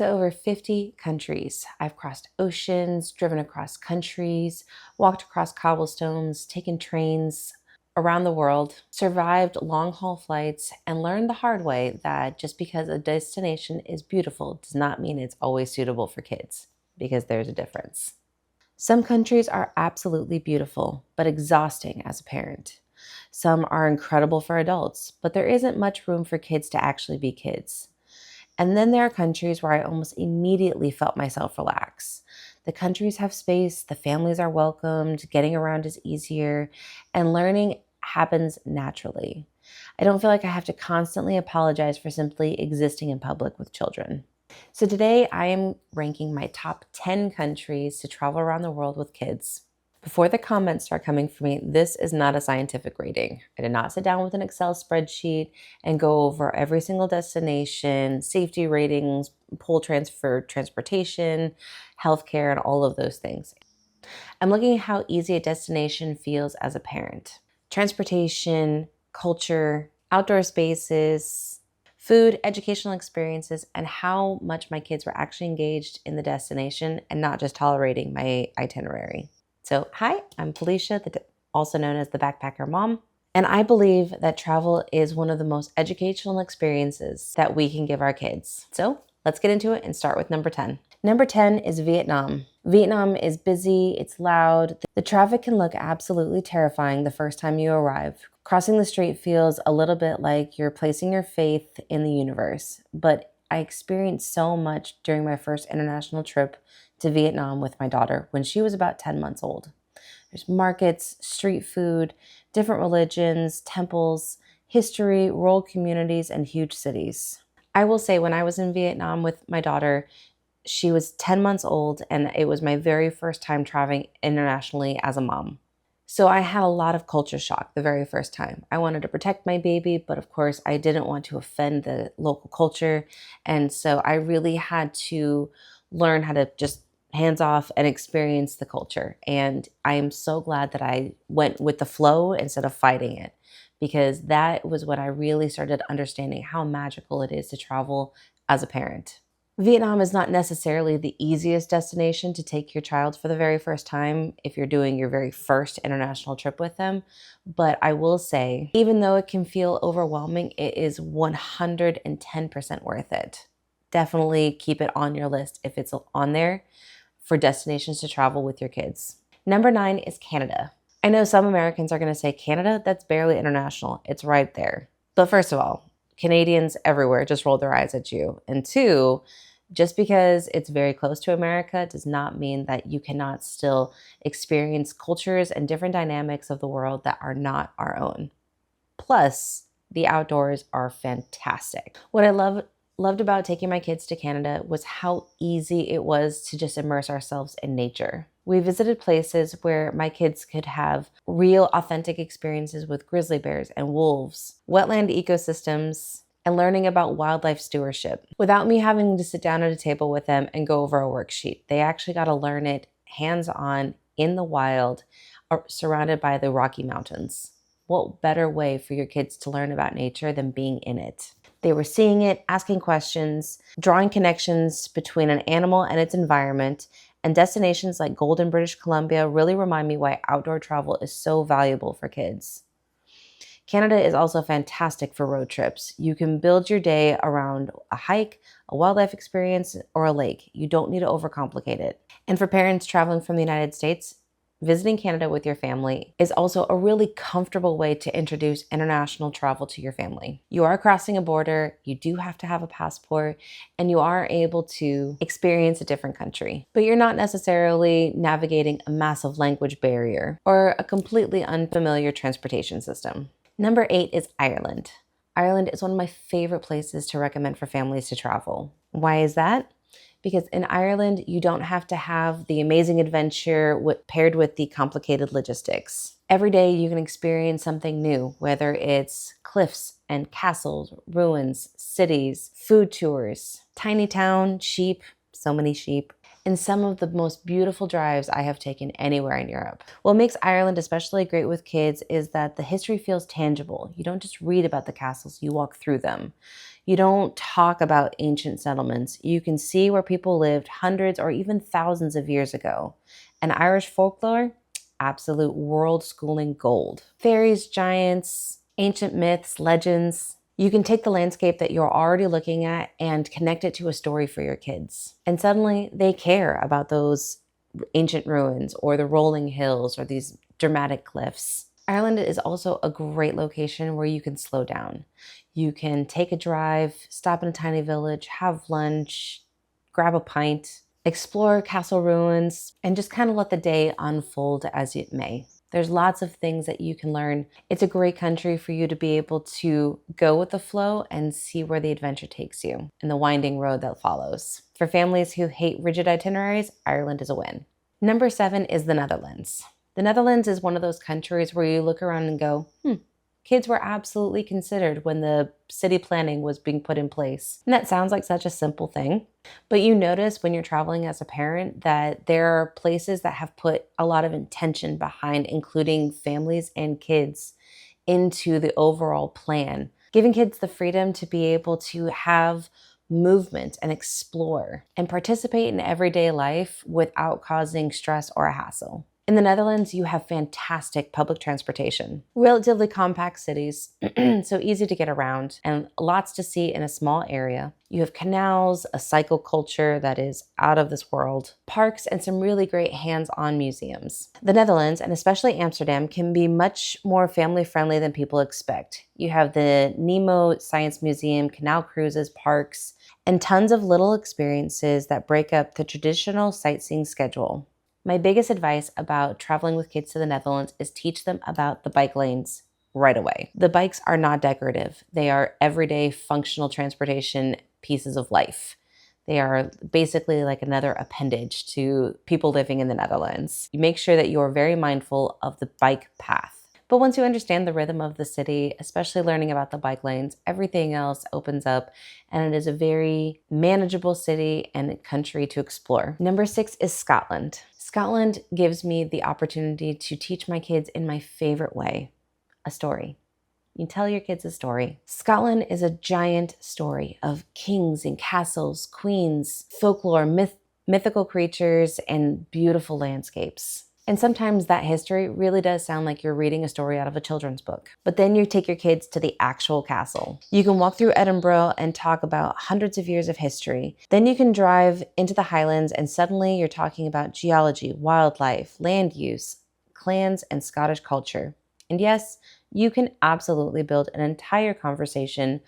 to over 50 countries. I've crossed oceans, driven across countries, walked across cobblestones, taken trains around the world, survived long-haul flights, and learned the hard way that just because a destination is beautiful does not mean it's always suitable for kids, because there's a difference. Some countries are absolutely beautiful, but exhausting as a parent. Some are incredible for adults, but there isn't much room for kids to actually be kids. And then there are countries where I almost immediately felt myself relax. The countries have space, the families are welcomed, getting around is easier, and learning happens naturally. I don't feel like I have to constantly apologize for simply existing in public with children. So today I am ranking my top 10 countries to travel around the world with kids. Before the comments start coming for me, this is not a scientific rating. I did not sit down with an Excel spreadsheet and go over every single destination, safety ratings, pool transfer, transportation, healthcare, and all of those things. I'm looking at how easy a destination feels as a parent. Transportation, culture, outdoor spaces, food, educational experiences, and how much my kids were actually engaged in the destination and not just tolerating my itinerary. So, hi, I'm Felicia, also known as the Backpacker Mom, and I believe that travel is one of the most educational experiences that we can give our kids. So, let's get into it and start with number 10. Number 10 is Vietnam. Vietnam is busy, it's loud. The traffic can look absolutely terrifying the first time you arrive. Crossing the street feels a little bit like you're placing your faith in the universe, but I experienced so much during my first international trip to Vietnam with my daughter when she was about 10 months old. There's markets, street food, different religions, temples, history, rural communities, and huge cities. I will say when I was in Vietnam with my daughter, she was 10 months old and it was my very first time traveling internationally as a mom. So I had a lot of culture shock the very first time. I wanted to protect my baby, but of course I didn't want to offend the local culture. And so I really had to learn how to just hands off and experience the culture. And I am so glad that I went with the flow instead of fighting it, because that was when I really started understanding how magical it is to travel as a parent. Vietnam is not necessarily the easiest destination to take your child for the very first time if you're doing your very first international trip with them. But I will say, even though it can feel overwhelming, it is 110% worth it. Definitely keep it on your list if it's on there for destinations to travel with your kids. Number 9 is Canada. I know some Americans are going to say, Canada, that's barely international. It's right there. But first of all, Canadians everywhere just roll their eyes at you. And 2, just because it's very close to America does not mean that you cannot still experience cultures and different dynamics of the world that are not our own. Plus, the outdoors are fantastic. What I loved about taking my kids to Canada was how easy it was to just immerse ourselves in nature. We visited places where my kids could have real, authentic experiences with grizzly bears and wolves, wetland ecosystems, and learning about wildlife stewardship without me having to sit down at a table with them and go over a worksheet. They actually got to learn it hands-on in the wild, surrounded by the Rocky Mountains. What better way for your kids to learn about nature than being in it? They were seeing it, asking questions, drawing connections between an animal and its environment, and destinations like Golden, British Columbia really remind me why outdoor travel is so valuable for kids. Canada is also fantastic for road trips. You can build your day around a hike, a wildlife experience, or a lake. You don't need to overcomplicate it. And for parents traveling from the United States, visiting Canada with your family is also a really comfortable way to introduce international travel to your family. You are crossing a border, you do have to have a passport, and you are able to experience a different country. But you're not necessarily navigating a massive language barrier or a completely unfamiliar transportation system. Number 8 is Ireland. Ireland is one of my favorite places to recommend for families to travel. Why is that? Because in Ireland, you don't have to have the amazing adventure paired with the complicated logistics. Every day you can experience something new, whether it's cliffs and castles, ruins, cities, food tours, tiny town, sheep, so many sheep, and some of the most beautiful drives I have taken anywhere in Europe. What makes Ireland especially great with kids is that the history feels tangible. You don't just read about the castles, you walk through them. You don't talk about ancient settlements. You can see where people lived hundreds or even thousands of years ago. And Irish folklore, absolute world schooling gold. Fairies, giants, ancient myths, legends. You can take the landscape that you're already looking at and connect it to a story for your kids. And suddenly they care about those ancient ruins or the rolling hills or these dramatic cliffs. Ireland is also a great location where you can slow down. You can take a drive, stop in a tiny village, have lunch, grab a pint, explore castle ruins, and just kind of let the day unfold as it may. There's lots of things that you can learn. It's a great country for you to be able to go with the flow and see where the adventure takes you and the winding road that follows. For families who hate rigid itineraries, Ireland is a win. Number 7 is the Netherlands. The Netherlands is one of those countries where you look around and go, kids were absolutely considered when the city planning was being put in place. And that sounds like such a simple thing, but you notice when you're traveling as a parent that there are places that have put a lot of intention behind including families and kids into the overall plan, giving kids the freedom to be able to have movement and explore and participate in everyday life without causing stress or a hassle. In the Netherlands, you have fantastic public transportation, relatively compact cities, so easy to get around, and lots to see in a small area. You have canals, a cycle culture that is out of this world, parks, and some really great hands-on museums. The Netherlands, and especially Amsterdam, can be much more family-friendly than people expect. You have the Nemo Science Museum, canal cruises, parks, and tons of little experiences that break up the traditional sightseeing schedule. My biggest advice about traveling with kids to the Netherlands is teach them about the bike lanes right away. The bikes are not decorative. They are everyday functional transportation pieces of life. They are basically like another appendage to people living in the Netherlands. You make sure that you are very mindful of the bike path. But once you understand the rhythm of the city, especially learning about the bike lanes, everything else opens up and it is a very manageable city and country to explore. Number 6 is Scotland. Scotland gives me the opportunity to teach my kids in my favorite way, a story. You tell your kids a story. Scotland is a giant story of kings and castles, queens, folklore, mythical creatures, and beautiful landscapes. And sometimes that history really does sound like you're reading a story out of a children's book. But then you take your kids to the actual castle. You can walk through Edinburgh and talk about hundreds of years of history. Then you can drive into the Highlands and suddenly you're talking about geology, wildlife, land use, clans, and Scottish culture. And yes, you can absolutely build an entire conversation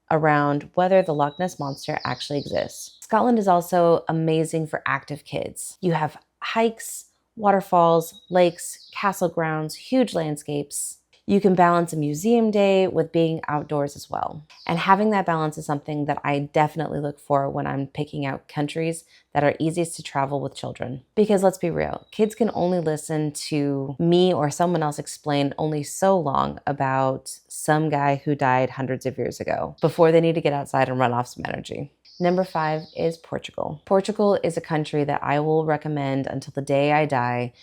around whether the Loch Ness Monster actually exists. Scotland is also amazing for active kids. You have hikes, waterfalls, lakes, castle grounds, huge landscapes. You can balance a museum day with being outdoors as well. And having that balance is something that I definitely look for when I'm picking out countries that are easiest to travel with children. Because let's be real, kids can only listen to me or someone else explain only so long about some guy who died hundreds of years ago before they need to get outside and run off some energy. Number 5 is Portugal. Portugal is a country that I will recommend until the day I die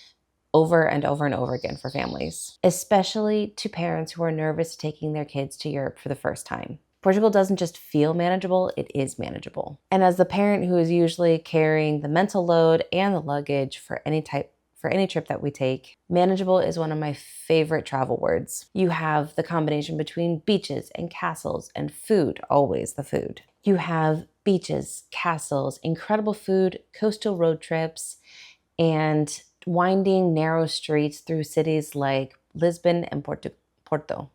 over and over and over again for families, especially to parents who are nervous taking their kids to Europe for the first time. Portugal doesn't just feel manageable, it is manageable. And as the parent who is usually carrying the mental load and the luggage for any trip that we take, manageable is one of my favorite travel words. You have the combination between beaches and castles and food, always the food. You have beaches, castles, incredible food, coastal road trips, and winding narrow streets through cities like Lisbon and Porto,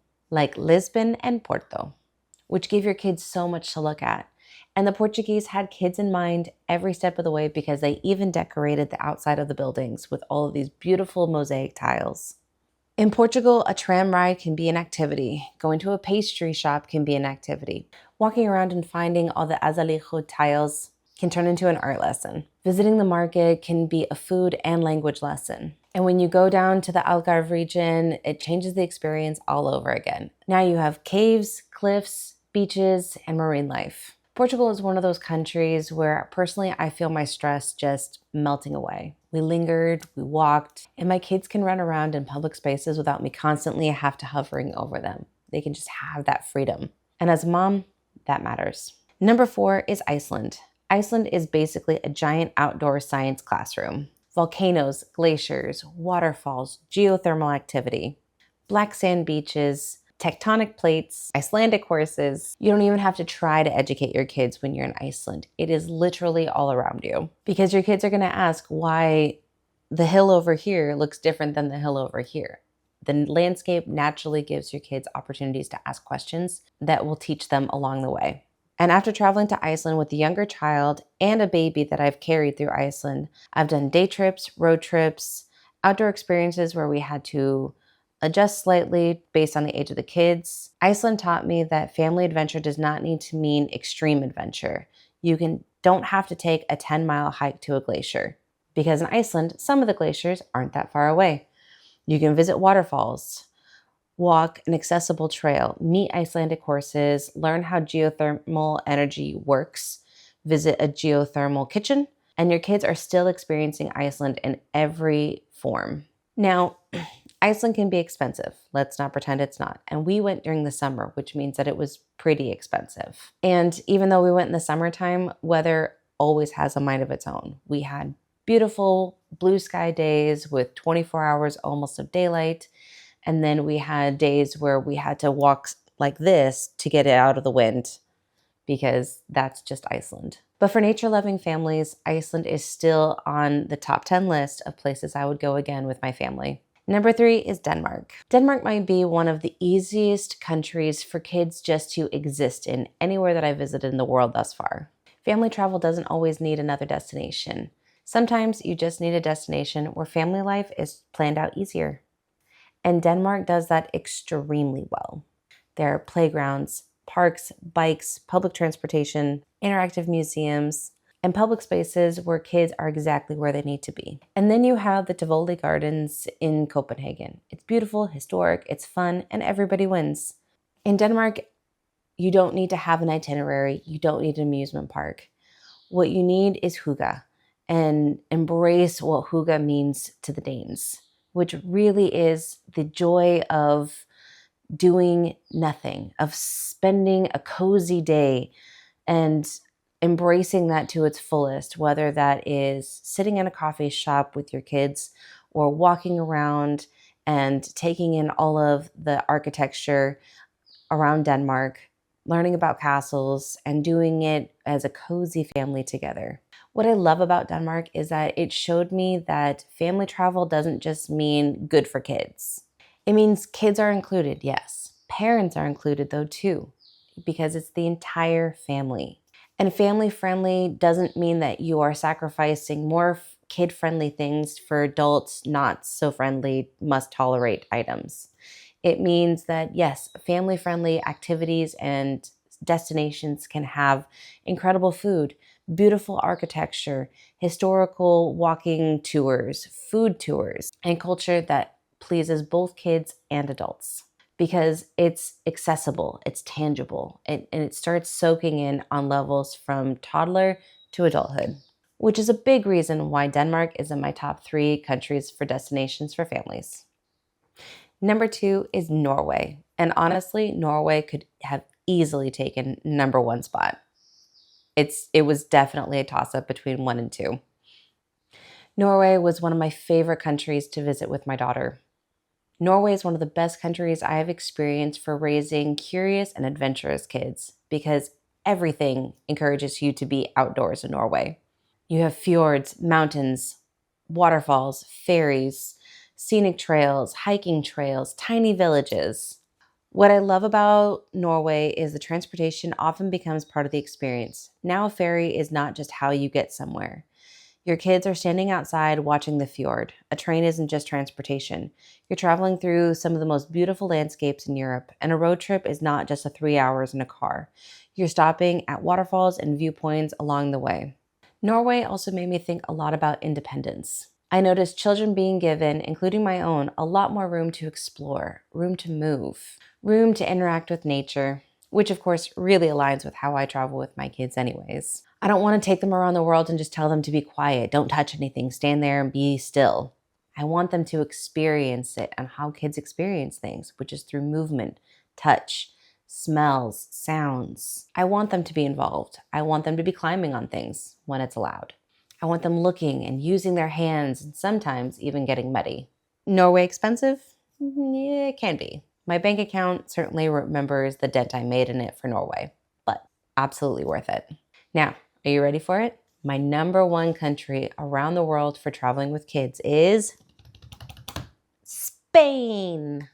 which give your kids so much to look at. And the Portuguese had kids in mind every step of the way because they even decorated the outside of the buildings with all of these beautiful mosaic tiles. In Portugal, a tram ride can be an activity. Going to a pastry shop can be an activity. Walking around and finding all the azulejo tiles can turn into an art lesson. Visiting the market can be a food and language lesson. And when you go down to the Algarve region, it changes the experience all over again. Now you have caves, cliffs, beaches, and marine life. Portugal is one of those countries where personally I feel my stress just melting away. We lingered, we walked, and my kids can run around in public spaces without me constantly have to hovering over them. They can just have that freedom. And as a mom, that matters. Number 4 is Iceland. Iceland is basically a giant outdoor science classroom. Volcanoes, glaciers, waterfalls, geothermal activity, black sand beaches, tectonic plates, Icelandic horses. You don't even have to try to educate your kids when you're in Iceland. It is literally all around you, because your kids are going to ask why the hill over here looks different than the hill over here. The landscape naturally gives your kids opportunities to ask questions that will teach them along the way. And after traveling to Iceland with a younger child and a baby that I've carried through Iceland, I've done day trips, road trips, outdoor experiences where we had to adjust slightly based on the age of the kids. Iceland taught me that family adventure does not need to mean extreme adventure. You don't have to take a 10-mile hike to a glacier, because in Iceland, some of the glaciers aren't that far away. You can visit waterfalls, walk an accessible trail, meet Icelandic horses, learn how geothermal energy works, visit a geothermal kitchen, and your kids are still experiencing Iceland in every form. Now, Iceland can be expensive. Let's not pretend it's not. And we went during the summer, which means that it was pretty expensive. And even though we went in the summertime, weather always has a mind of its own. We had beautiful blue sky days with 24 hours almost of daylight. And then we had days where we had to walk like this to get it out of the wind, because that's just Iceland. But for nature-loving families, Iceland is still on the top 10 list of places I would go again with my family. Number 3 is Denmark. Denmark might be one of the easiest countries for kids just to exist in anywhere that I've visited in the world thus far. Family travel doesn't always need another destination. Sometimes you just need a destination where family life is planned out easier. And Denmark does that extremely well. There are playgrounds, parks, bikes, public transportation, interactive museums, and public spaces where kids are exactly where they need to be. And then you have the Tivoli Gardens in Copenhagen. It's beautiful, historic, it's fun, and everybody wins. In Denmark, you don't need to have an itinerary. You don't need an amusement park. What you need is hygge, and embrace what hygge means to the Danes, which really is the joy of doing nothing, of spending a cozy day and embracing that to its fullest, whether that is sitting in a coffee shop with your kids or walking around and taking in all of the architecture around Denmark, learning about castles, and doing it as a cozy family together. What I love about Denmark is that it showed me that family travel doesn't just mean good for kids. It means kids are included, yes. Parents are included though too, because it's the entire family. And family-friendly doesn't mean that you are sacrificing more kid-friendly things for adults not so friendly, must-tolerate items. It means that, yes, family-friendly activities and destinations can have incredible food, beautiful architecture, historical walking tours, food tours, and culture that pleases both kids and adults, because it's accessible, it's tangible, and it starts soaking in on levels from toddler to adulthood, which is a big reason why Denmark is in my top 3 countries for destinations for families. Number 2 is Norway. And honestly, Norway could have easily taken number 1 spot. It was definitely a toss-up between 1 and 2. Norway was one of my favorite countries to visit with my daughter. Norway is one of the best countries I have experienced for raising curious and adventurous kids, because everything encourages you to be outdoors in Norway. You have fjords, mountains, waterfalls, ferries, scenic trails, hiking trails, tiny villages. What I love about Norway is the transportation often becomes part of the experience. Now a ferry is not just how you get somewhere. Your kids are standing outside watching the fjord. A train isn't just transportation. You're traveling through some of the most beautiful landscapes in Europe, and a road trip is not just 3 hours in a car. You're stopping at waterfalls and viewpoints along the way. Norway also made me think a lot about independence. I noticed children being given, including my own, a lot more room to explore, room to move, room to interact with nature, which of course really aligns with how I travel with my kids anyways. I don't want to take them around the world and just tell them to be quiet, don't touch anything, stand there and be still. I want them to experience it and how kids experience things, which is through movement, touch, smells, sounds. I want them to be involved. I want them to be climbing on things when it's allowed. I want them looking and using their hands and sometimes even getting muddy. Norway expensive? Yeah, it can be. My bank account certainly remembers the dent I made in it for Norway, but absolutely worth it. Now, are you ready for it? My number one country around the world for traveling with kids is Spain.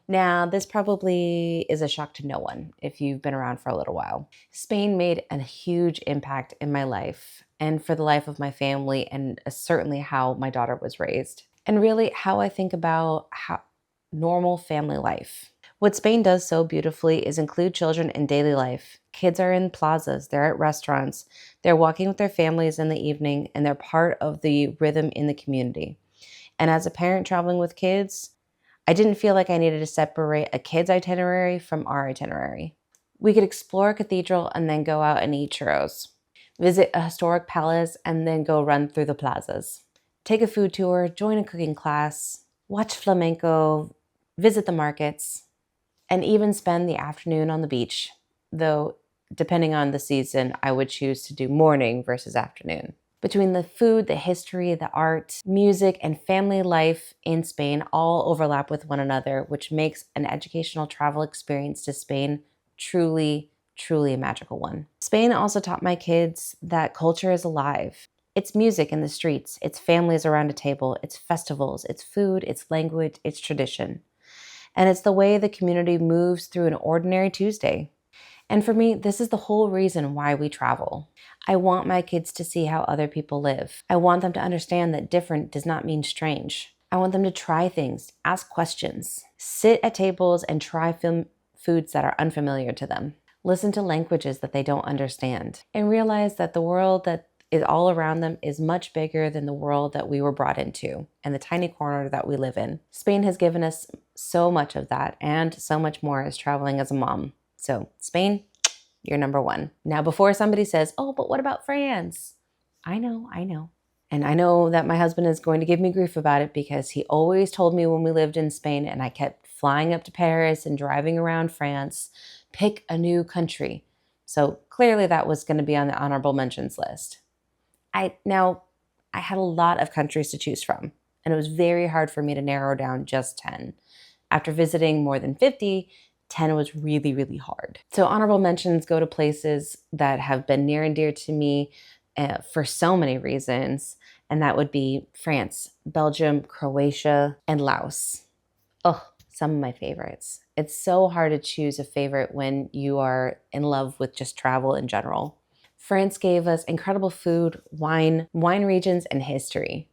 Now, this probably is a shock to no one if you've been around for a little while. Spain made a huge impact in my life and for the life of my family, and certainly how my daughter was raised, and really how I think about normal family life. What Spain does so beautifully is include children in daily life. Kids are in plazas, they're at restaurants, they're walking with their families in the evening, and they're part of the rhythm in the community. And as a parent traveling with kids, I didn't feel like I needed to separate a kid's itinerary from our itinerary. We could explore a cathedral and then go out and eat churros, visit a historic palace and then go run through the plazas, take a food tour, join a cooking class, watch flamenco, visit the markets, and even spend the afternoon on the beach, though depending on the season, I would choose to do morning versus afternoon. Between the food, the history, the art, music, and family life in Spain all overlap with one another, which makes an educational travel experience to Spain truly, truly a magical one. Spain also taught my kids that culture is alive. It's music in the streets, it's families around a table, it's festivals, it's food, it's language, it's tradition. And it's the way the community moves through an ordinary Tuesday. And for me, this is the whole reason why we travel. I want my kids to see how other people live. I want them to understand that different does not mean strange. I want them to try things, ask questions, sit at tables and try foods that are unfamiliar to them, listen to languages that they don't understand, and realize that the world that is all around them is much bigger than the world that we were brought into and the tiny corner that we live in. Spain has given us so much of that and so much more as traveling as a mom. So Spain, you're number one. Now, before somebody says, oh, but what about France? I know. And I know that my husband is going to give me grief about it because he always told me when we lived in Spain and I kept flying up to Paris and driving around France, pick a new country. So clearly that was going to be on the honorable mentions list. I had a lot of countries to choose from, and it was very hard for me to narrow down just 10. After visiting more than 50, 10 was really, really hard. So honorable mentions go to places that have been near and dear to me for so many reasons, and that would be France, Belgium, Croatia, and Laos. Oh, some of my favorites. It's so hard to choose a favorite when you are in love with just travel in general. France gave us incredible food, wine regions, and history,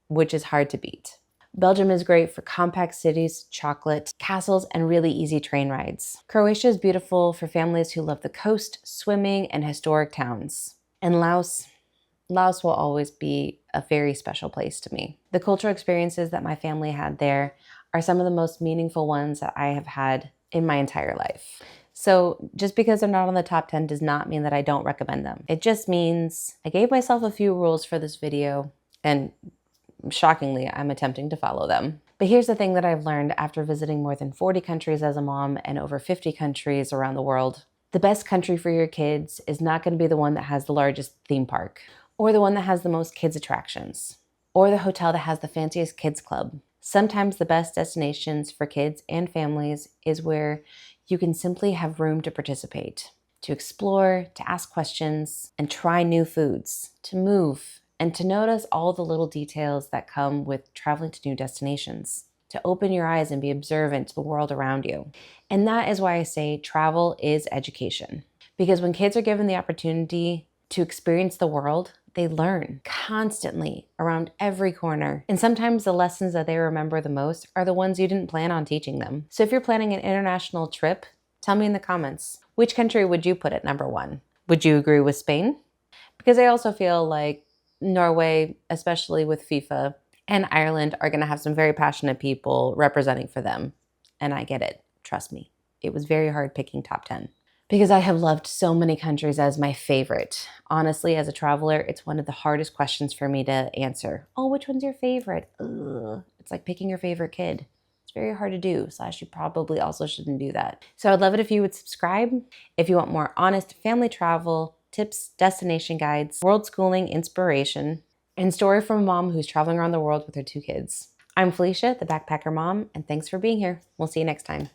which is hard to beat. Belgium is great for compact cities, chocolate, castles, and really easy train rides. Croatia is beautiful for families who love the coast, swimming, and historic towns. And Laos will always be a very special place to me. The cultural experiences that my family had there are some of the most meaningful ones that I have had in my entire life. So just because they're not on the top 10 does not mean that I don't recommend them. It just means I gave myself a few rules for this video, and shockingly, I'm attempting to follow them. But here's the thing that I've learned after visiting more than 40 countries as a mom and over 50 countries around the world. The best country for your kids is not going to be the one that has the largest theme park, or the one that has the most kids attractions, or the hotel that has the fanciest kids club. Sometimes the best destinations for kids and families is where you can simply have room to participate, to explore, to ask questions, and try new foods, to move, and to notice all the little details that come with traveling to new destinations, to open your eyes and be observant to the world around you. And that is why I say travel is education. Because when kids are given the opportunity to experience the world, they learn constantly around every corner. And sometimes the lessons that they remember the most are the ones you didn't plan on teaching them. So if you're planning an international trip, tell me in the comments, which country would you put at number one? Would you agree with Spain? Because I also feel like Norway, especially with FIFA, and Ireland are going to have some very passionate people representing for them. And I get it. Trust me. It was very hard picking top 10. Because I have loved so many countries as my favorite. Honestly, as a traveler, it's one of the hardest questions for me to answer. Oh, which one's your favorite? Ugh. It's like picking your favorite kid. It's very hard to do, / you probably also shouldn't do that. So I'd love it if you would subscribe. If you want more honest family travel, tips, destination guides, world schooling inspiration, and story from a mom who's traveling around the world with her 2 kids. I'm Felicia, the Backpacker Mom, and thanks for being here. We'll see you next time.